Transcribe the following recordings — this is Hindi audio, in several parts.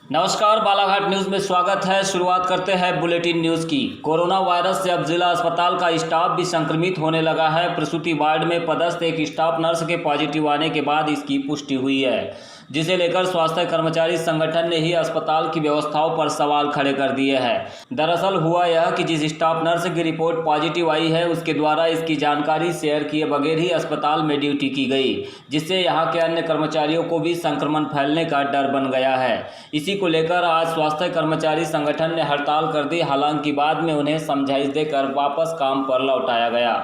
नमस्कार, बालाघाट न्यूज में स्वागत है। शुरुआत करते हैं बुलेटिन न्यूज की। कोरोना वायरस से अब जिला अस्पताल का स्टाफ भी संक्रमित होने लगा है। प्रसूति वार्ड में पदस्थ एक स्टाफ नर्स के पॉजिटिव आने के बाद इसकी पुष्टि हुई है, जिसे लेकर स्वास्थ्य कर्मचारी संगठन ने ही अस्पताल की व्यवस्थाओं पर सवाल खड़े कर दिए हैं। दरअसल हुआ यह कि जिस स्टाफ नर्स की रिपोर्ट पॉजिटिव आई है, उसके द्वारा इसकी जानकारी शेयर किए बगैर ही अस्पताल में ड्यूटी की गई, जिससे यहाँ के अन्य कर्मचारियों को भी संक्रमण फैलने का डर बन गया है। इसी को लेकर आज स्वास्थ्य कर्मचारी संगठन ने हड़ताल कर दी। हालांकि बाद में उन्हें समझाइश देकर वापस काम पर लौटाया गया।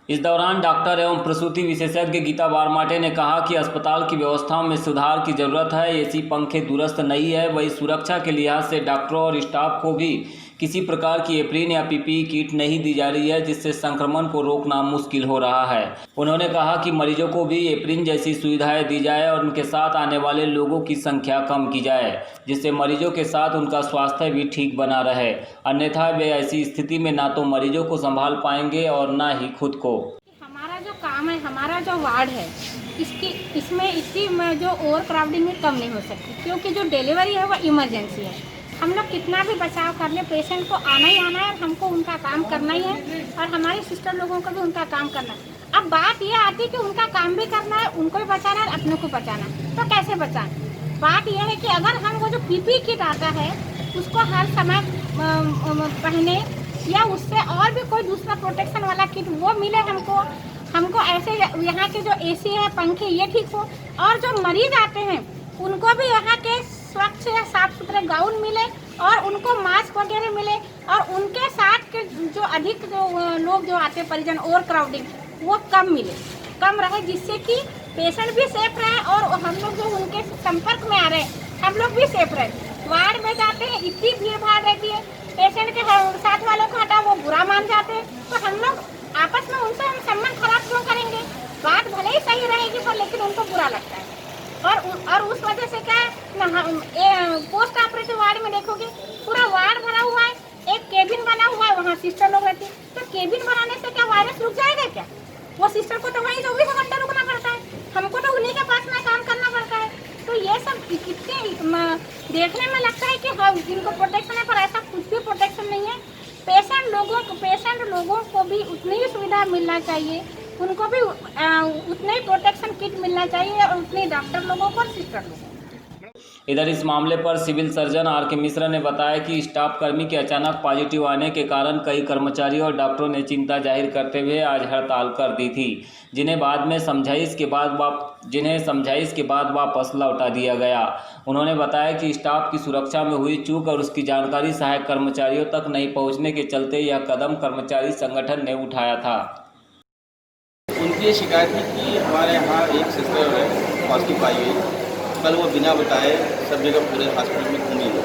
इस दौरान डॉक्टर एवं प्रसूति विशेषज्ञ गीता बारमाटे ने कहा कि अस्पताल की व्यवस्थाओं में सुधार की जरूरत है। एसी पंखे दुरुस्त नहीं है। वही सुरक्षा के लिहाज से डॉक्टरों और स्टाफ को भी किसी प्रकार की एप्रिन या पीपीई किट नहीं दी जा रही है, जिससे संक्रमण को रोकना मुश्किल हो रहा है। उन्होंने कहा कि मरीजों को भी एप्रिन जैसी सुविधाएं दी जाए और उनके साथ आने वाले लोगों की संख्या कम की जाए, जिससे मरीजों के साथ उनका स्वास्थ्य भी ठीक बना रहे। अन्यथा वे ऐसी स्थिति में ना तो मरीजों को संभाल पाएंगे और ना ही खुद को। हमारा जो काम है, हमारा जो वार्ड है, इसमें इसी में जो ओवर क्राउडिंग में कम नहीं हो सकती, क्योंकि जो डिलीवरी है वो इमरजेंसी है। हम लोग कितना भी बचाव कर ले, पेशेंट को आना ही आना है, हमको उनका काम करना ही है और हमारे सिस्टर लोगों को भी उनका काम करना है। अब बात ये आती है कि उनका काम भी करना है, उनको भी बचाना है, अपने को बचाना है, तो कैसे बचाएं? बात यह है कि अगर हम वो जो पीपी किट आता है उसको हर समय पहने, या उससे और भी कोई दूसरा प्रोटेक्शन वाला किट वो मिले हमको ऐसे यहाँ के जो एसी है, पंखे, ये ठीक हो। और जो मरीज आते हैं उनको भी यहाँ के स्वच्छ या साफ सुथरे गाउन मिले और उनको मास्क वगैरह मिले, और उनके साथ के जो अधिक जो लोग जो आते हैं परिजन, ओवर क्राउडिंग वो कम रहे, जिससे कि पेशेंट भी सेफ रहे और हम लोग जो उनके संपर्क में आ रहे हैं हम लोग भी सेफ रहे। वार्ड में जाते हैं, इतनी भीड़ भाड़ रहती है, पेशेंट के साथ वालों को हटा वो बुरा मान जाते हैं, तो हम लोग आपस में उनसे हम संबंध खराब क्यों करेंगे? बात भले ही सही रहेगी पर लेकिन उनको बुरा लगता है। और उस वजह से क्या है, पोस्ट ऑपरेटिव वार्ड में देखोगे पूरा वार्ड भरा हुआ है, एक केबिन बना हुआ है, वहाँ सिस्टर लोग रहती है। तो केबिन बनाने से क्या वायरस रुक जाएगा क्या? वो सिस्टर को तो वहीं 24 घंटा रुकना पड़ता है, हमको तो उन्हीं के पास में काम करना पड़ता है। तो ये सब कितने देखने में लगता है कि हाँ इनको प्रोटेक्शन है, पर ऐसा कुछ भी प्रोटेक्शन नहीं है। पेशेंट लोगों को भी उतनी ही सुविधा मिलना चाहिए, उनको भी उतने ही प्रोटेक्शन किट मिलना चाहिए, और उतने डॉक्टर लोगों को और सिस्टर लोगों को। इधर इस मामले पर सिविल सर्जन आर.के. मिश्रा ने बताया कि स्टाफ कर्मी के अचानक पॉजिटिव आने के कारण कई कर्मचारियों और डॉक्टरों ने चिंता जाहिर करते हुए आज हड़ताल कर दी थी, जिन्हें समझाइश के बाद वापस लौटा दिया गया। उन्होंने बताया कि स्टाफ की सुरक्षा में हुई चूक और उसकी जानकारी सहायक कर्मचारियों तक नहीं पहुँचने के चलते यह कदम कर्मचारी संगठन ने उठाया था। उनकी शिकायत थी कि हमारे यहाँ एक सिस्टर पॉजिटिव पाई गई, कल वो बिना बताए सब जगह पूरे हॉस्पिटल में घूमी हो।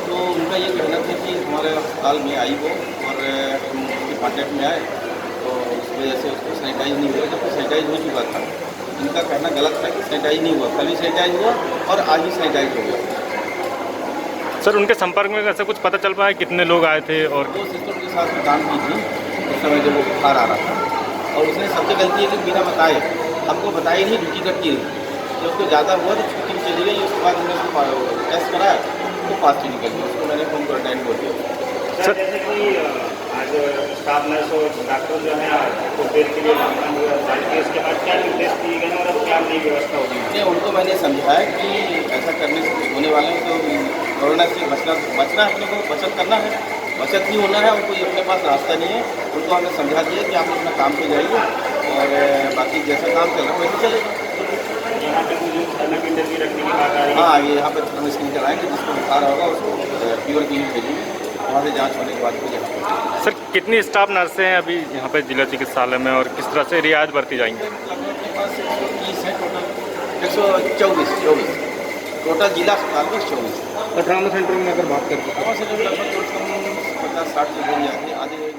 तो उनका ये कहना था कि हमारे अस्पताल में आई वो और हम उसके कॉन्टैक्ट में आए, तो उस वजह से उसको सैनिटाइज नहीं हुआ, जबकि सैनिटाइज हो चुका था। इनका कहना गलत था कि सैनिटाइज नहीं हुआ, कल भी सैनिटाइज हुआ और आज भी सैनिटाइज हो गया। सर, उनके संपर्क में ऐसा कुछ पता चल पाया कितने लोग आए थे? और वो सिस्टर के साथ काम की थी उस समय जब वो बुखार आ रहा था, और उसने सबसे गलती है कि बिना बताए हमको बताई नहीं, ड्यूटी करती रही। जब उसको ज़्यादा हुआ तो छुट्टी चली गई। उसके बाद हमने उसको टेस्ट कराया तो पॉजिटिव निकल गया, उसको मैंने होम क्वारंटाइन बोल दिया। सर, जैसे कि आज स्टाफ नर्स और डॉक्टर जो है तो देर के लिए लॉकडाउन हुआ, इसके बाद क्या निर्देश दिए गए और क्या नई व्यवस्था होगी? नहीं, उनको मैंने समझाया कि ऐसा करने से कुछ होने वाले हैं, तो कोरोना से बचना अपने को बचत करना है, बचत नहीं होना है, और कोई अपने पास रास्ता नहीं है। उनको हमने समझा दिया कि आप अपना काम पे जाइए और बाकी जैसा काम चल रहा है वैसे चलेगा। यहाँ पे थर्मल इंटरव्यू रखने की बात आ रही है। हाँ, ये यहाँ पर थर्मल स्क्रीन कराएंगे, जिसको बुखार होगा उसको प्योर क्लिनिक भेजेंगे, वहाँ से जाँच होने के बाद फिर यहाँ। सर, कितनी स्टाफ नर्सें हैं अभी यहाँ पे जिला चिकित्सालय में और किस तरह से रियायत बरती जाएंगी? अपने पास 130 है टोटल, 124 टोटल जिला अस्पताल में 124। और ट्रामा सेंटर में अगर बात करते हैं, ट्रामा सेंटर में लगभग 50-60 लोग आते हैं, आधे।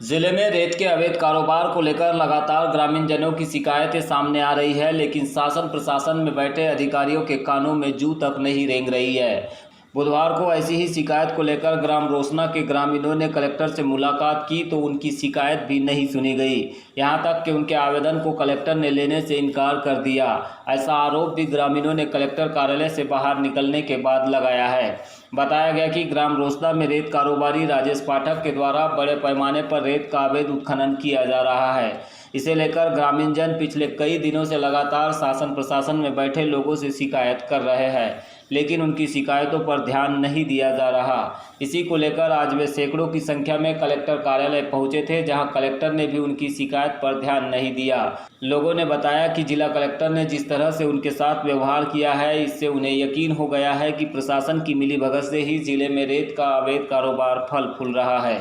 जिले में रेत के अवैध कारोबार को लेकर लगातार ग्रामीणजनों की शिकायतें सामने आ रही है, लेकिन शासन प्रशासन में बैठे अधिकारियों के कानों में जू तक नहीं रेंग रही है। बुधवार को ऐसी ही शिकायत को लेकर ग्राम रोसना के ग्रामीणों ने कलेक्टर से मुलाकात की तो उनकी शिकायत भी नहीं सुनी गई। यहां तक कि उनके आवेदन को कलेक्टर ने लेने से इनकार कर दिया। ऐसा आरोप भी ग्रामीणों ने कलेक्टर कार्यालय से बाहर निकलने के बाद लगाया है। बताया गया कि ग्राम रोसना में रेत कारोबारी राजेश पाठक के द्वारा बड़े पैमाने पर रेत का अवैध उत्खनन किया जा रहा है। इसे लेकर ग्रामीण जन पिछले कई दिनों से लगातार शासन प्रशासन में बैठे लोगों से शिकायत कर रहे हैं, लेकिन उनकी शिकायतों पर ध्यान नहीं दिया जा रहा। इसी को लेकर आज वे सैकड़ों की संख्या में कलेक्टर कार्यालय पहुंचे थे, जहां कलेक्टर ने भी उनकी शिकायत पर ध्यान नहीं दिया। लोगों ने बताया कि जिला कलेक्टर ने जिस तरह से उनके साथ व्यवहार किया है, इससे उन्हें यकीन हो गया है कि प्रशासन की मिलीभगत से ही जिले में रेत का अवैध कारोबार फल फूल रहा है।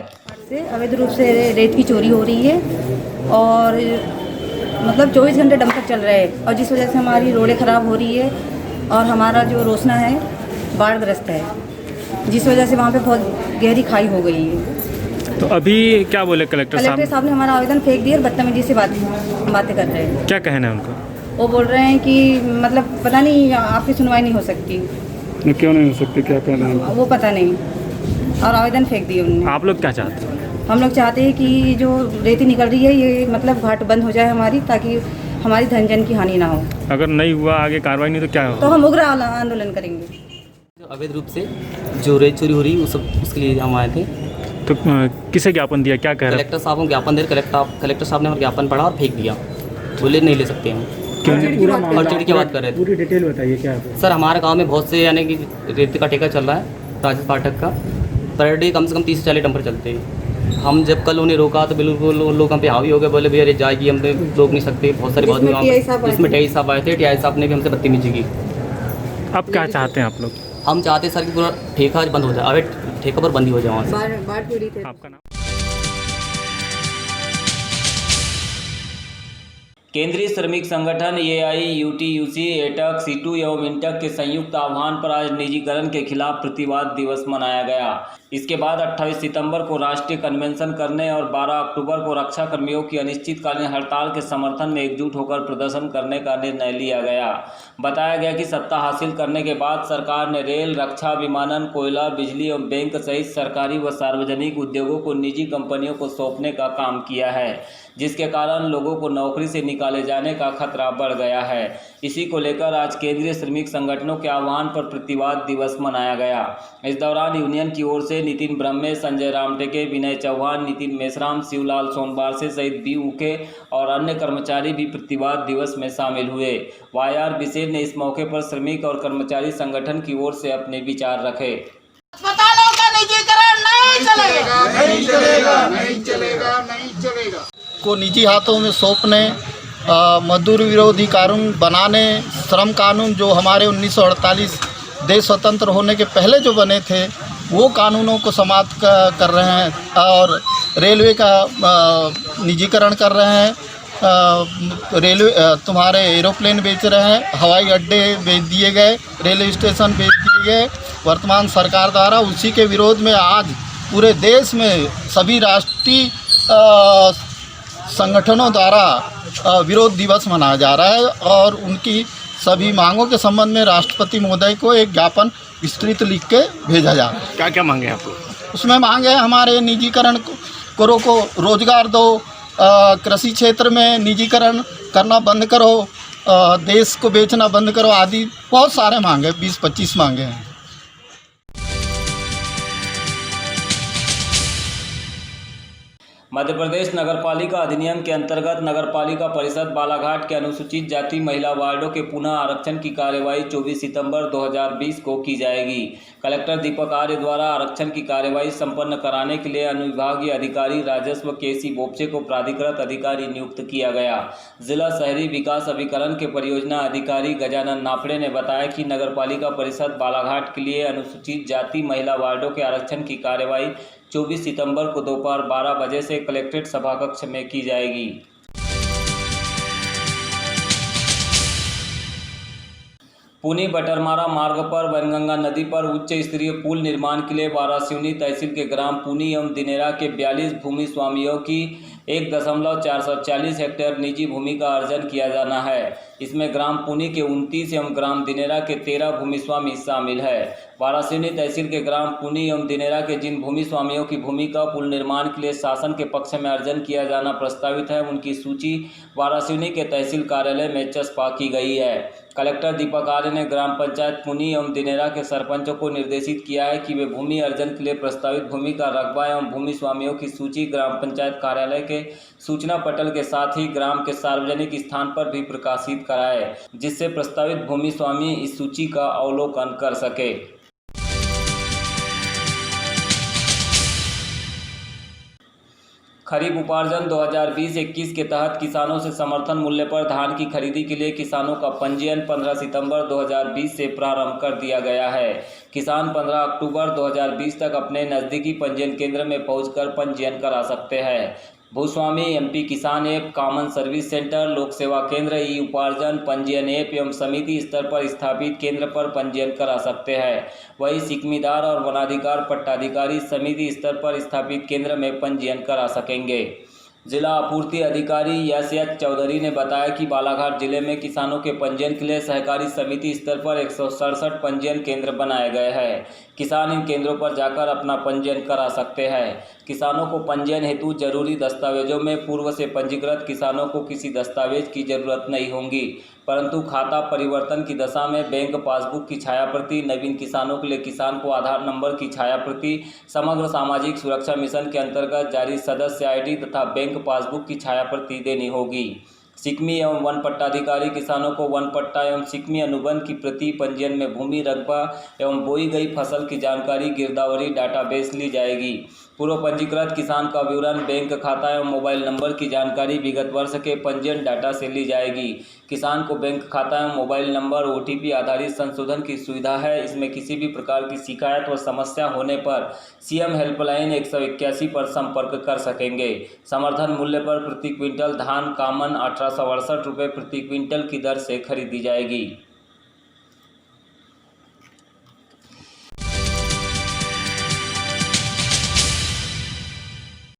अवैध रूप से रेत की चोरी हो रही है और मतलब 24 घंटे डंपर चल रहे हैं, और जिस वजह से हमारी रोडें ख़राब हो रही है और हमारा जो रोसना है बाढ़ग्रस्त है, जिस वजह से वहाँ पे बहुत गहरी खाई हो गई है। तो अभी क्या बोले कलेक्टर साहब ने हमारा आवेदन फेंक दिया और बदतमीजी से बातें कर रहे हैं। क्या कहना है उनको? वो बोल रहे हैं कि मतलब पता नहीं आपकी सुनवाई नहीं हो सकती। क्यों नहीं हो सकती, क्या कहना है वो पता नहीं, और आवेदन फेंक दिए उन्होंने। आप लोग क्या चाहते हैं? हम लोग चाहते हैं कि जो रेती निकल रही है ये मतलब घाट बंद हो जाए हमारी, ताकि हमारी धन जन की हानि ना हो। अगर नहीं हुआ आगे कार्रवाई नहीं तो क्या तो हम उग्र आंदोलन करेंगे। जो अवैध रूप से जो रेत चोरी हो रही उसके लिए हम आए थे। तो किसे ज्ञापन दिया, क्या कह रहे? कलेक्टर साहब को ज्ञापन दे, कलेक्टर साहब ने हमारा ज्ञापन पढ़ा और फेंक दिया, बोले नहीं ले सकते हम। फर्स्ट की बात कर रहे थे। पूरी डिटेल बताइए क्या है? सर हमारे गाँव में बहुत से यानी कि रेत का ठेका चल रहा है राजेश पाठक का, पर डे कम से कम 30 से 40 डंपर चलते हैं। हम जब कल उन्हें रोका तो बिल्कुल लोग हम पे हावी हो गए, बोले भैया अरे जाएगी, हम रोक नहीं सकते। बहुत सारी बात इसमें टीआई साहब आए थे, टीआई साहब ने भी हमसे बदतमीजी की। अब क्या चाहते हैं आप लोग? हम चाहते हैं सर कि पूरा ठेका बंद हो जाए, अवैध ठेका पर बंदी हो जाए वहाँ से। आपका नाम? केंद्रीय श्रमिक संगठन AIUTUC, एटक, सीटू एवं इंटक के संयुक्त आह्वान पर आज निजीकरण के खिलाफ प्रतिवाद दिवस मनाया गया। इसके बाद 28 सितंबर को राष्ट्रीय कन्वेंशन करने और 12 अक्टूबर को रक्षा कर्मियों की अनिश्चितकालीन हड़ताल के समर्थन में एकजुट होकर प्रदर्शन करने का निर्णय लिया गया। बताया गया कि सत्ता हासिल करने के बाद सरकार ने रेल, रक्षा, विमानन, कोयला, बिजली एवं बैंक सहित सरकारी व सार्वजनिक उद्योगों को निजी कंपनियों को सौंपने का काम किया है, जिसके कारण लोगों को नौकरी से निकाले जाने का खतरा बढ़ गया है। इसी को लेकर आज केंद्रीय श्रमिक संगठनों के आह्वान पर प्रतिवाद दिवस मनाया गया। इस दौरान यूनियन की ओर से नितिन ब्रह्मे, संजय रामटेके, विनय चौहान, नितिन मेश्राम, शिवलाल सोनवार से सहित बी उके और अन्य कर्मचारी भी प्रतिवाद दिवस में शामिल हुए। वाईआर बिसेन ने इस मौके पर श्रमिक और कर्मचारी संगठन की ओर से अपने विचार रखे। अस्पतालों का निजीकरण नहीं चलेगा, नहीं चलेगा, नहीं चलेगा, नहीं चलेगा। को निजी हाथों में सौंपने, मजदूर विरोधी कानून बनाने, श्रम कानून जो हमारे 1948 देश स्वतंत्र होने के पहले जो बने थे वो कानूनों को समाप्त कर रहे हैं, और रेलवे का निजीकरण कर रहे हैं। रेलवे तुम्हारे एरोप्लेन बेच रहे हैं, हवाई अड्डे बेच दिए गए, रेलवे स्टेशन बेच दिए गए वर्तमान सरकार द्वारा। उसी के विरोध में आज पूरे देश में सभी राष्ट्रीय संगठनों द्वारा विरोध दिवस मनाया जा रहा है, और उनकी सभी मांगों के संबंध में राष्ट्रपति महोदय को एक ज्ञापन विस्तृत लिख के भेजा जा रहा है। क्या क्या मांगे आप लोग? उसमें मांगे हमारे निजीकरण करो, को रोजगार दो, कृषि क्षेत्र में निजीकरण करना बंद करो, देश को बेचना बंद करो आदि बहुत सारे मांगे, 20-25 मांगे हैं। मध्य प्रदेश नगरपालिका अधिनियम के अंतर्गत नगरपालिका परिषद बालाघाट के अनुसूचित जाति महिला वार्डों के पुनः आरक्षण की कार्यवाही 24 सितंबर 2020 को की जाएगी। कलेक्टर दीपक आर्य द्वारा आरक्षण की कार्यवाही संपन्न कराने के लिए अनुविभागीय अधिकारी राजस्व KC बोपचे को प्राधिकृत अधिकारी नियुक्त किया गया। जिला शहरी विकास अभिकरण के परियोजना अधिकारी गजानन नाफड़े ने बताया कि नगरपालिका परिषद बालाघाट के लिए अनुसूचित जाति महिला वार्डों के आरक्षण की कार्यवाही 24 सितंबर को दोपहर 12 बजे से कलेक्ट्रेट सभाकक्ष में की जाएगी। पुनी बटरमारा मार्ग पर वनगंगा नदी पर उच्च स्तरीय पुल निर्माण के लिए वारासिवनी तहसील के ग्राम पुनी एवं दिनेरा के 42 भूमि स्वामियों की 1.440 हेक्टेयर निजी भूमि का अर्जन किया जाना है। इसमें ग्राम पुनी के 29 एवं ग्राम दिनेरा के 13 भूमि स्वामी शामिल है। वारासिवनी तहसील के ग्राम पुनी एवं दिनेरा के जिन भूमि स्वामियों की भूमि का पुल निर्माण के लिए शासन के पक्ष में अर्जन किया जाना प्रस्तावित है, उनकी सूची वारासिवनी के तहसील कार्यालय में चस्पा की गई है। कलेक्टर दीपक आर्य ने ग्राम पंचायत पुनी एवं दिनेरा के सरपंचों को निर्देशित किया है कि वे भूमि अर्जन के लिए प्रस्तावित भूमि का रकबा एवं भूमि स्वामियों की सूची ग्राम पंचायत कार्यालय के सूचना पटल के साथ ही ग्राम के सार्वजनिक स्थान पर भी प्रकाशित कराए, जिससे प्रस्तावित भूमि स्वामी इस सूची का अवलोकन कर सके। खरीफ उपार्जन 2020-21 के तहत किसानों से समर्थन मूल्य पर धान की खरीदी के लिए किसानों का पंजीयन 15 सितंबर 2020 से प्रारंभ कर दिया गया है। किसान 15 अक्टूबर 2020 तक अपने नज़दीकी पंजीयन केंद्र में पहुंचकर पंजीयन करा सकते हैं। भूस्वामी एमपी किसान ऐप, कॉमन सर्विस सेंटर, लोक सेवा केंद्र, ई उपार्जन पंजीयन ऐप एवं समिति स्तर पर स्थापित केंद्र पर पंजीयन करा सकते हैं। वही सिकमीदार और वनाधिकार पट्टाधिकारी समिति स्तर पर स्थापित केंद्र में पंजीयन करा सकेंगे। जिला आपूर्ति अधिकारी एस चौधरी ने बताया कि बालाघाट जिले में किसानों के पंजीयन के लिए सहकारी समिति स्तर पर 167 पंजीयन केंद्र बनाए गए हैं। किसान इन केंद्रों पर जाकर अपना पंजीयन करा सकते हैं। किसानों को पंजीयन हेतु जरूरी दस्तावेजों में पूर्व से पंजीकृत किसानों को किसी दस्तावेज की जरूरत नहीं होगी, परंतु खाता परिवर्तन की दशा में बैंक पासबुक की छायाप्रति, नवीन किसानों के लिए किसान को आधार नंबर की छायाप्रति, समग्र सामाजिक सुरक्षा मिशन के अंतर्गत जारी सदस्य आईडी तथा बैंक पासबुक की छायाप्रति देनी होगी। सिकमी एवं वन पट्टाधिकारी किसानों को वन पट्टा एवं सिकमी अनुबंध की प्रति, पंजीयन में भूमि रकबा एवं बोई गई फसल की जानकारी गिरदावरी डाटाबेस ली जाएगी। पूर्व पंजीकृत किसान का विवरण, बैंक खाता एवं मोबाइल नंबर की जानकारी विगत वर्ष के पंजीयन डाटा से ली जाएगी। किसान को बैंक खाता एवं मोबाइल नंबर OTP आधारित संशोधन की सुविधा है। इसमें किसी भी प्रकार की शिकायत व समस्या होने पर CM हेल्पलाइन 181 पर संपर्क कर सकेंगे। समर्थन मूल्य पर प्रति क्विंटल धान कॉमन 1868 रुपये प्रति क्विंटल की दर से खरीदी जाएगी।